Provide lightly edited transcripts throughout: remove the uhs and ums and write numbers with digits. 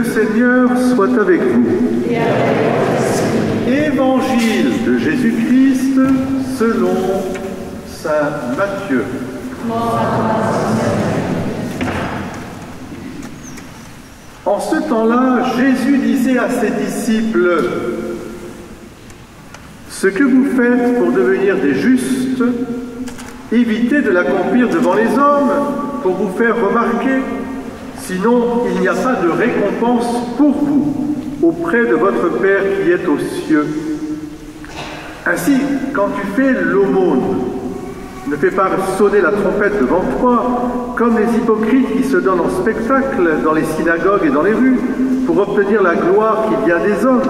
Seigneur soit avec vous. Évangile de Jésus-Christ selon saint Matthieu. En ce temps-là, Jésus disait à ses disciples: « Ce que vous faites pour devenir des justes, évitez de l'accomplir devant les hommes pour vous faire remarquer, sinon il n'y a pas de récompense pour vous auprès de votre Père qui est aux cieux. Ainsi, quand tu fais l'aumône, ne fais pas sonner la trompette devant toi, comme les hypocrites qui se donnent en spectacle dans les synagogues et dans les rues, pour obtenir la gloire qui vient des hommes.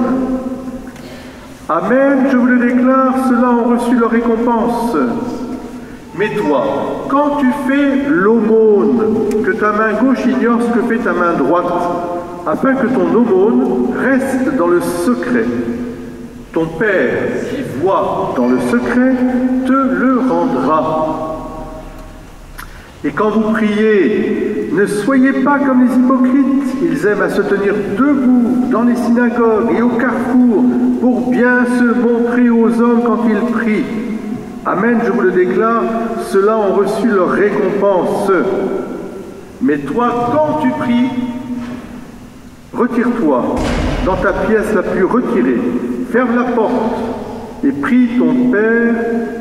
Amen, je vous le déclare, ceux-là ont reçu leur récompense. Mais toi, quand tu fais l'aumône, que ta main gauche ignore ce que fait ta main droite, afin que ton aumône reste dans le secret. Ton Père qui voit dans le secret te le rendra. Et quand vous priez, ne soyez pas comme les hypocrites. Ils aiment à se tenir debout dans les synagogues et au carrefour pour bien se montrer aux hommes quand ils prient. Amen, je vous le déclare, ceux-là ont reçu leur récompense. Mais toi, quand tu pries, retire-toi dans ta pièce la plus retirée, ferme la porte et prie ton Père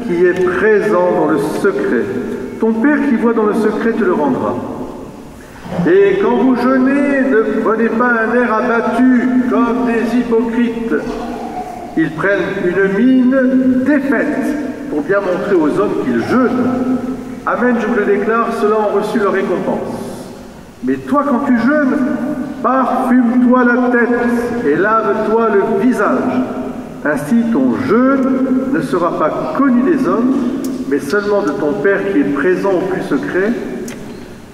qui est présent dans le secret. Ton Père qui voit dans le secret te le rendra. Et quand vous jeûnez, ne prenez pas un air abattu comme des hypocrites. Ils prennent une mine défaite pour bien montrer aux hommes qu'ils jeûnent. Amen, je vous le déclare, ceux-là ont reçu leur récompense. Mais toi, quand tu jeûnes, parfume-toi la tête et lave-toi le visage. Ainsi, ton jeûne ne sera pas connu des hommes, mais seulement de ton Père qui est présent au plus secret.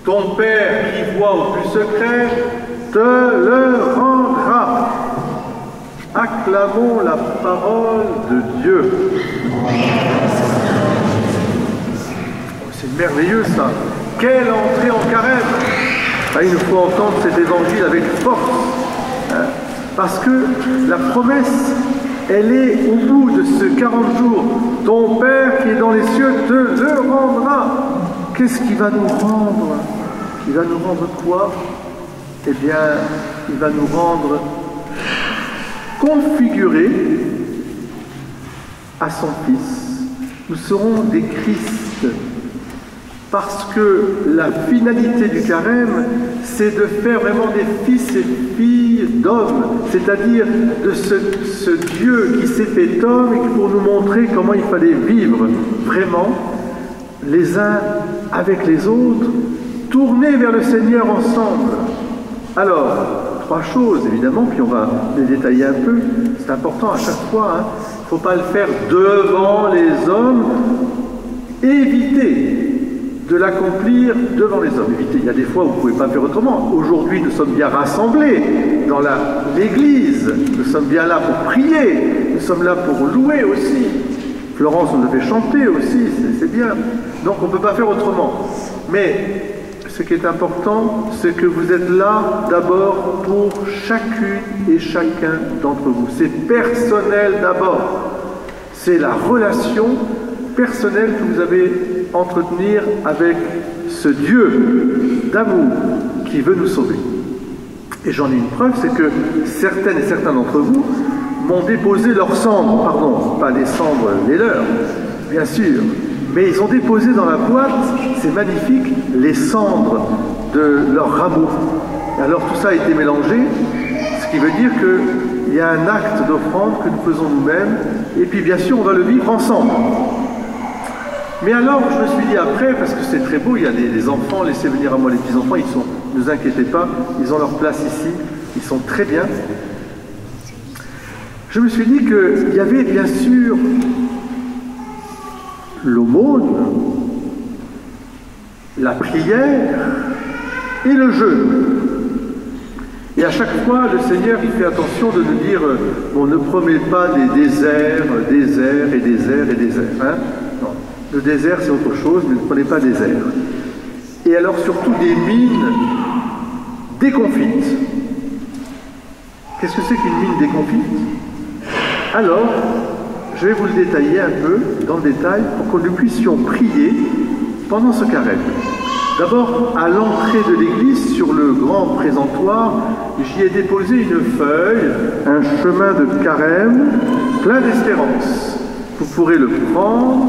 Ton Père qui voit au plus secret te le rendra. Acclamons la parole de Dieu. C'est merveilleux ça. Quelle entrée en carême! Il nous faut entendre cet évangile avec force. Parce que la promesse, elle est au bout de ce 40 jours. Ton Père qui est dans les cieux te le rendra. Qu'est-ce qu'il va nous rendre? Il va nous rendre quoi? Eh bien, il va nous rendre configurés à son Fils. Nous serons des Christ. Parce que la finalité du carême, c'est de faire vraiment des fils et filles d'hommes, c'est-à-dire de ce Dieu qui s'est fait homme et pour nous montrer comment il fallait vivre vraiment les uns avec les autres, tourner vers le Seigneur ensemble. Alors, 3 choses évidemment, puis on va les détailler un peu, c'est important à chaque fois, il ne faut pas le faire devant les hommes, éviter de l'accomplir devant les hommes. Il y a des fois où vous ne pouvez pas faire autrement. Aujourd'hui, nous sommes bien rassemblés dans l'église. Nous sommes bien là pour prier. Nous sommes là pour louer aussi. Florence nous a fait chanter aussi, c'est bien. Donc on ne peut pas faire autrement. Mais ce qui est important, c'est que vous êtes là d'abord pour chacune et chacun d'entre vous. C'est personnel d'abord. C'est la relation personnelle que vous avez entretenir avec ce Dieu d'amour qui veut nous sauver. Et j'en ai une preuve, c'est que certaines et certains d'entre vous m'ont déposé leurs cendres, pardon, pas les cendres, les leurs, bien sûr, mais ils ont déposé dans la boîte, c'est magnifique, les cendres de leur rameau. Alors tout ça a été mélangé, ce qui veut dire qu'il y a un acte d'offrande que nous faisons nous-mêmes, et puis bien sûr on va le vivre ensemble. Mais alors, je me suis dit après, parce que c'est très beau, il y a des enfants, laissez venir à moi les petits-enfants, ne vous inquiétez pas, ils ont leur place ici, ils sont très bien. Je me suis dit qu'il y avait bien sûr l'aumône, la prière et le jeûne. Et à chaque fois, le Seigneur, il fait attention de nous dire, bon, ne promets pas des déserts et déserts, hein? Non. Le désert, c'est autre chose, mais ne prenez pas désert. Et alors, surtout, des mines déconfites. Qu'est-ce que c'est qu'une mine déconfite? Alors, je vais vous le détailler un peu, dans le détail, pour que nous puissions prier pendant ce carême. D'abord, à l'entrée de l'église, sur le grand présentoir, j'y ai déposé une feuille, un chemin de carême, plein d'espérance. Vous pourrez le prendre,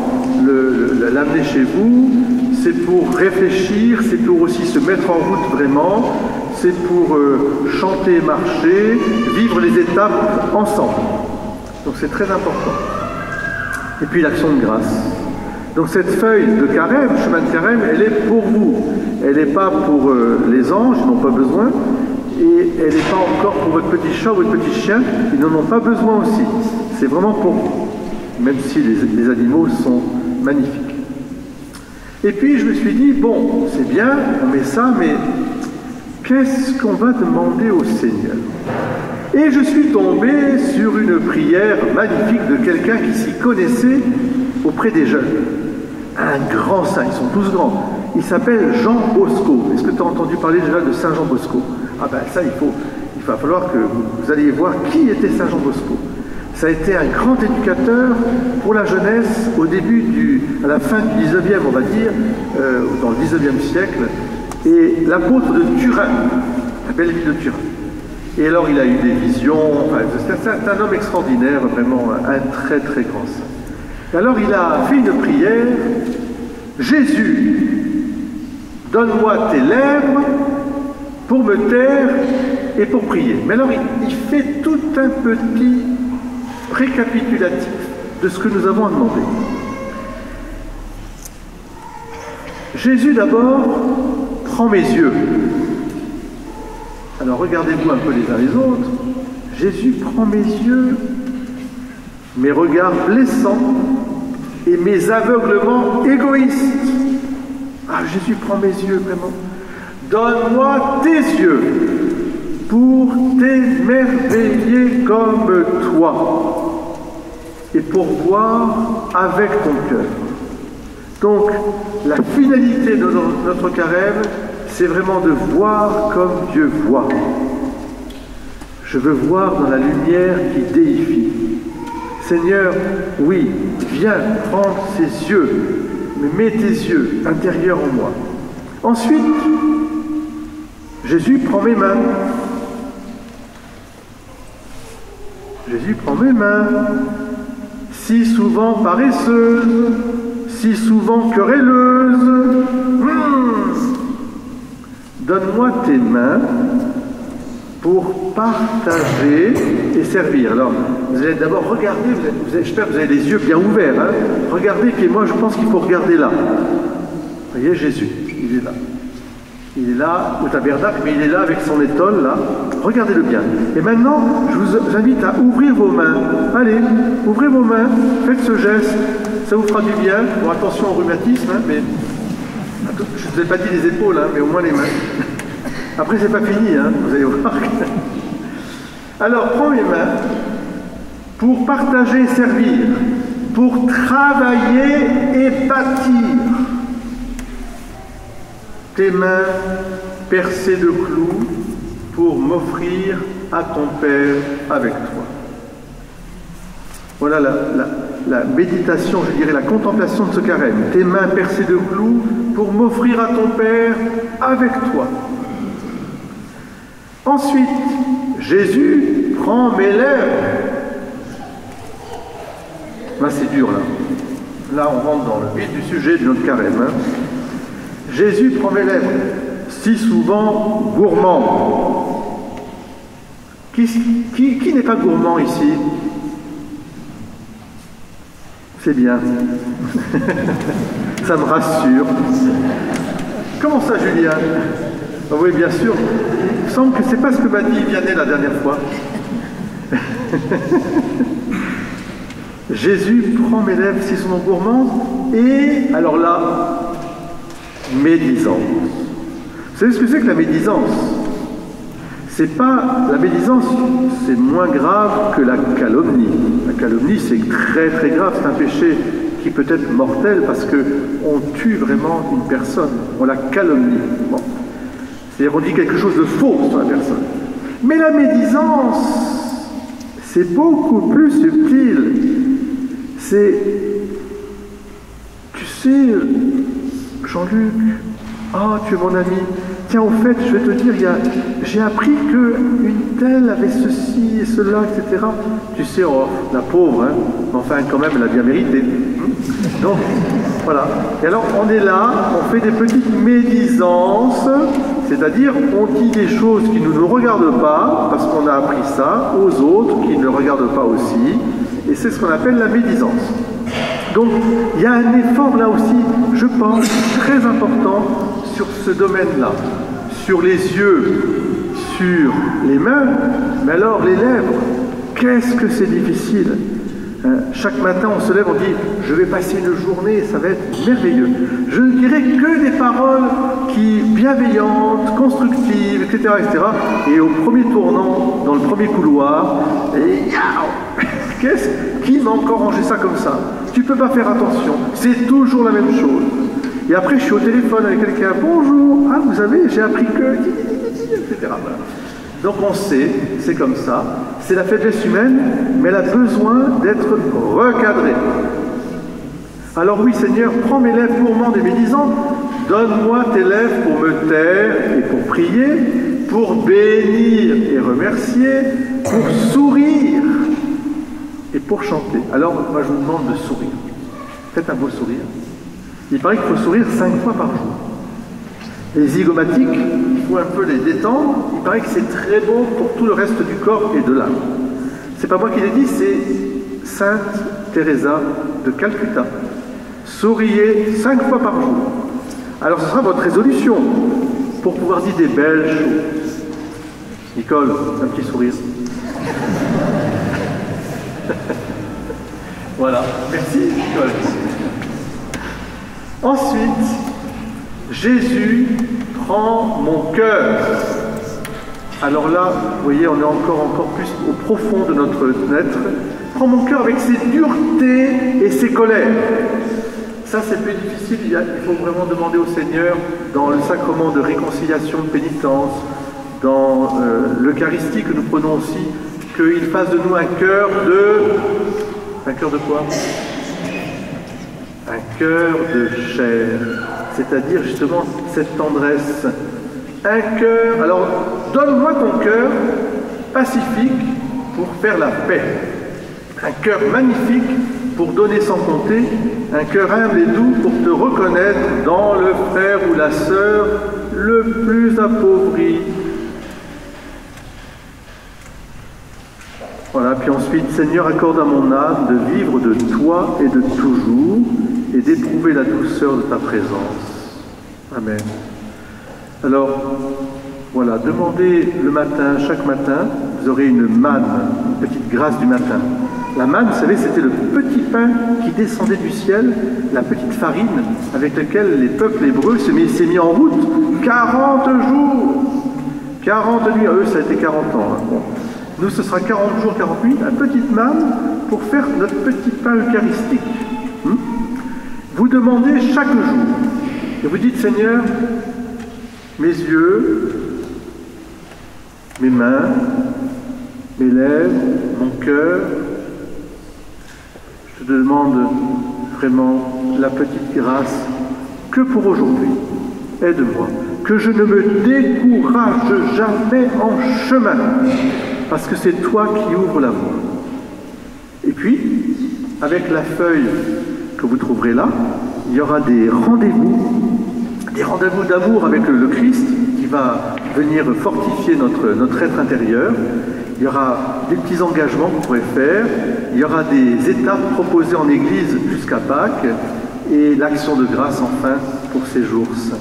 l'amener chez vous, c'est pour réfléchir, c'est pour aussi se mettre en route vraiment, c'est pour chanter, marcher, vivre les étapes ensemble. Donc c'est très important. Et puis l'action de grâce. Donc cette feuille de carême, chemin de carême, elle est pour vous. Elle n'est pas pour les anges, ils n'ont pas besoin. Et elle n'est pas encore pour votre petit chat ou votre petit chien, ils n'en ont pas besoin aussi. C'est vraiment pour vous, même si les animaux sont magnifiques. Et puis je me suis dit, bon, c'est bien, on met ça, mais qu'est-ce qu'on va demander au Seigneur? Et je suis tombé sur une prière magnifique de quelqu'un qui s'y connaissait auprès des jeunes. Un grand saint, ils sont tous grands. Il s'appelle Jean Bosco. Est-ce que tu as entendu parler déjà de Saint Jean Bosco? Ah ben ça, il va falloir que vous alliez voir qui était Saint Jean Bosco. Ça a été un grand éducateur pour la jeunesse au début à la fin du 19e, on va dire, dans le 19e siècle, et l'apôtre de Turin, la belle ville de Turin. Et alors il a eu des visions, enfin, c'est un homme extraordinaire, vraiment un très très grand saint. Et alors il a fait une prière, Jésus, donne-moi tes lèvres pour me taire et pour prier. Mais alors il fait tout un petit récapitulatif de ce que nous avons à demander. Jésus d'abord prend mes yeux. Alors regardez-vous un peu les uns les autres. Jésus prend mes yeux, mes regards blessants et mes aveuglements égoïstes. Ah, Jésus prend mes yeux vraiment. Donne-moi tes yeux pour t'émerveiller comme toi et pour voir avec ton cœur. Donc, la finalité de notre carême, c'est vraiment de voir comme Dieu voit. Je veux voir dans la lumière qui déifie. Seigneur, oui, viens prendre ces yeux, mais mets tes yeux intérieurs en moi. Ensuite, Jésus prend mes mains. Jésus prend mes mains, si souvent paresseuses, si souvent querelleuses. Donne-moi tes mains pour partager et servir. Alors, vous allez d'abord regarder, j'espère que vous avez les yeux bien ouverts. Hein. Regardez, puis moi je pense qu'il faut regarder là. Vous voyez, Jésus, il est là. Il est là au tabernacle, mais il est là avec son étole, là. Regardez-le bien. Et maintenant, je vous invite à ouvrir vos mains. Allez, ouvrez vos mains, faites ce geste, ça vous fera du bien. Bon, attention au rhumatisme, hein, mais je ne vous ai pas dit les épaules, hein, mais au moins les mains. Après, c'est pas fini, hein, vous allez voir. Alors, prends mes mains pour partager et servir, pour travailler et bâtir. Tes mains percées de clous pour m'offrir à ton Père avec toi. Voilà la méditation, je dirais la contemplation de ce carême. Tes mains percées de clous pour m'offrir à ton Père avec toi. Ensuite, Jésus prend mes lèvres. Là, c'est dur, là. Là, on rentre dans le vif du sujet de notre carême. Hein. Jésus prend mes lèvres, si souvent gourmand. Qui n'est pas gourmand ici? C'est bien. Ça me rassure. Comment ça, Julien? Ah oui, bien sûr. Il me semble que c'est pas ce que m'a dit Vianney la dernière fois. Jésus prend mes lèvres si souvent gourmandes et, alors là, médisance. Vous savez ce que c'est que la médisance? C'est pas la médisance, c'est moins grave que la calomnie. La calomnie, c'est très très grave, c'est un péché qui peut être mortel parce qu'on tue vraiment une personne, on la calomnie. Bon. C'est-à-dire qu'on dit quelque chose de faux sur la personne. Mais la médisance, c'est beaucoup plus subtil. C'est, tu sais, Jean-Luc, ah, tu es mon ami. Tiens, au fait, je vais te dire, j'ai appris qu'une telle avait ceci et cela, etc. Tu sais, oh, la pauvre, hein, mais enfin, quand même, elle a bien mérité. Donc, voilà. Et alors, on est là, on fait des petites médisances, c'est-à-dire, on dit des choses qui ne nous regardent pas, parce qu'on a appris ça, aux autres qui ne le regardent pas aussi, et c'est ce qu'on appelle la médisance. Donc, il y a un effort là aussi, je pense, très important sur ce domaine-là. Sur les yeux, sur les mains, mais alors les lèvres, qu'est-ce que c'est difficile. Chaque matin, on se lève, on dit « je vais passer une journée, ça va être merveilleux ». Je ne dirai que des paroles bienveillantes, constructives, etc., etc. Et au premier tournant, dans le premier couloir, qui m'a encore rangé ça comme ça? Tu ne peux pas faire attention, c'est toujours la même chose. Et après, je suis au téléphone avec quelqu'un, bonjour, ah, vous savez, j'ai appris que, etc. Donc on sait, c'est comme ça, c'est la faiblesse humaine, mais elle a besoin d'être recadrée. Alors oui, Seigneur, prends mes lèvres gourmandes et médisantes, donne-moi tes lèvres pour me taire et pour prier, pour bénir et remercier, pour sourire et pour chanter. Alors, moi, je vous demande de sourire. Faites un beau sourire. Il paraît qu'il faut sourire 5 fois par jour. Les zygomatiques, il faut un peu les détendre. Il paraît que c'est très bon pour tout le reste du corps et de l'âme. C'est pas moi qui l'ai dit, c'est Sainte Teresa de Calcutta. Souriez 5 fois par jour. Alors, ce sera votre résolution pour pouvoir dire des belles choses. Nicole, un petit sourire. Voilà, merci Nicole. Ensuite, Jésus prend mon cœur. Alors là, vous voyez, on est encore plus au profond de notre être. Prend mon cœur avec ses duretés et ses colères. Ça, c'est plus difficile. Il faut vraiment demander au Seigneur, dans le sacrement de réconciliation, de pénitence, dans l'Eucharistie que nous prenons aussi, qu'il fasse de nous un cœur de... Un cœur de quoi? Un cœur de chair, c'est-à-dire justement cette tendresse. Un cœur, alors donne-moi ton cœur pacifique pour faire la paix. Un cœur magnifique pour donner sans compter, un cœur humble et doux pour te reconnaître dans le frère ou la sœur le plus appauvri. Voilà, puis ensuite, Seigneur, accorde à mon âme de vivre de toi et de toujours, et d'éprouver la douceur de ta présence. Amen. Alors, voilà, demandez le matin, chaque matin, vous aurez une manne, une petite grâce du matin. La manne, vous savez, c'était le petit pain qui descendait du ciel, la petite farine avec laquelle les peuples hébreux s'est mis en route. 40 jours, 40 nuits, eux ça a été 40 ans. Hein. Bon. Nous, ce sera 40 jours, 40 nuits, une petite manne pour faire notre petit pain eucharistique. Vous demandez chaque jour, et vous dites, Seigneur, mes yeux, mes mains, mes lèvres, mon cœur, je te demande vraiment la petite grâce que pour aujourd'hui. Aide-moi, que je ne me décourage jamais en chemin, parce que c'est toi qui ouvres la voie. Et puis, avec la feuille que vous trouverez là, il y aura des rendez-vous d'amour avec le Christ qui va venir fortifier notre être intérieur. Il y aura des petits engagements que vous pourrez faire, il y aura des étapes proposées en Église jusqu'à Pâques et l'action de grâce enfin pour ces jours saints.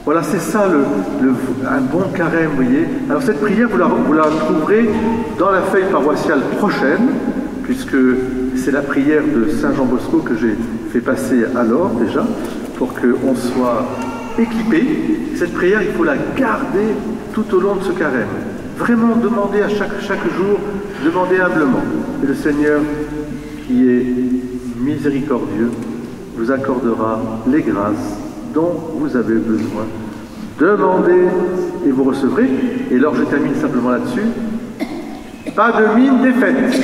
Voilà, c'est ça un bon carême, vous voyez. Alors cette prière, vous la trouverez dans la feuille paroissiale prochaine, puisque c'est la prière de Saint Jean Bosco que j'ai fait passer alors déjà, pour qu'on soit équipé. Cette prière, il faut la garder tout au long de ce carême. Vraiment demander à chaque jour, demander humblement. Et le Seigneur, qui est miséricordieux, vous accordera les grâces dont vous avez besoin. demandez et vous recevrez. Et alors je termine simplement là-dessus. Pas de mine défaite,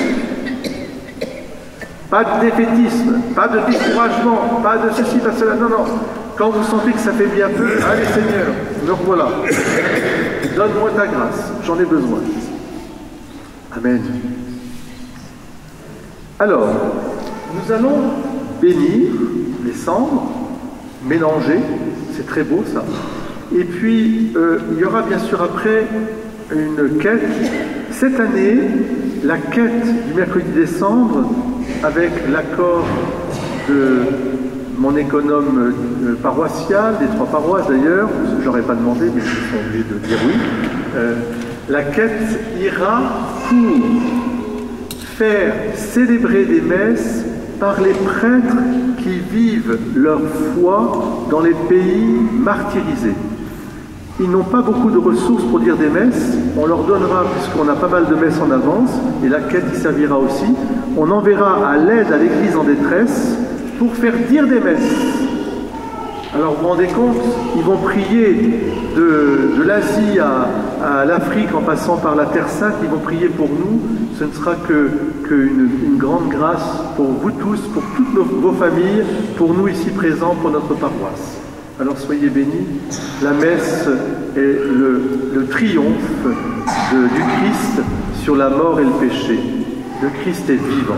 pas de défaitisme, pas de découragement, pas de ceci, pas de cela. Non, non. Quand vous sentez que ça fait bien peu, allez Seigneur, me revoilà. Donne-moi ta grâce, j'en ai besoin. Amen. Alors, nous allons bénir les cendres, mélanger, c'est très beau ça. Et puis, il y aura bien sûr après une quête. Cette année, la quête du mercredi des cendres, avec l'accord de mon économe paroissial, des 3 paroisses d'ailleurs, je n'aurais pas demandé, mais ils sont obligés de dire oui, la quête ira pour faire célébrer des messes par les prêtres qui vivent leur foi dans les pays martyrisés. Ils n'ont pas beaucoup de ressources pour dire des messes. On leur donnera, puisqu'on a pas mal de messes en avance, et la quête y servira aussi, on enverra à l'aide à l'Église en détresse pour faire dire des messes. Alors vous vous rendez compte, ils vont prier de l'Asie à l'Afrique en passant par la Terre Sainte, ils vont prier pour nous. Ce ne sera qu'une grande grâce pour vous tous, pour toutes vos familles, pour nous ici présents, pour notre paroisse. Alors soyez bénis, la messe est le triomphe du Christ sur la mort et le péché. Le Christ est vivant.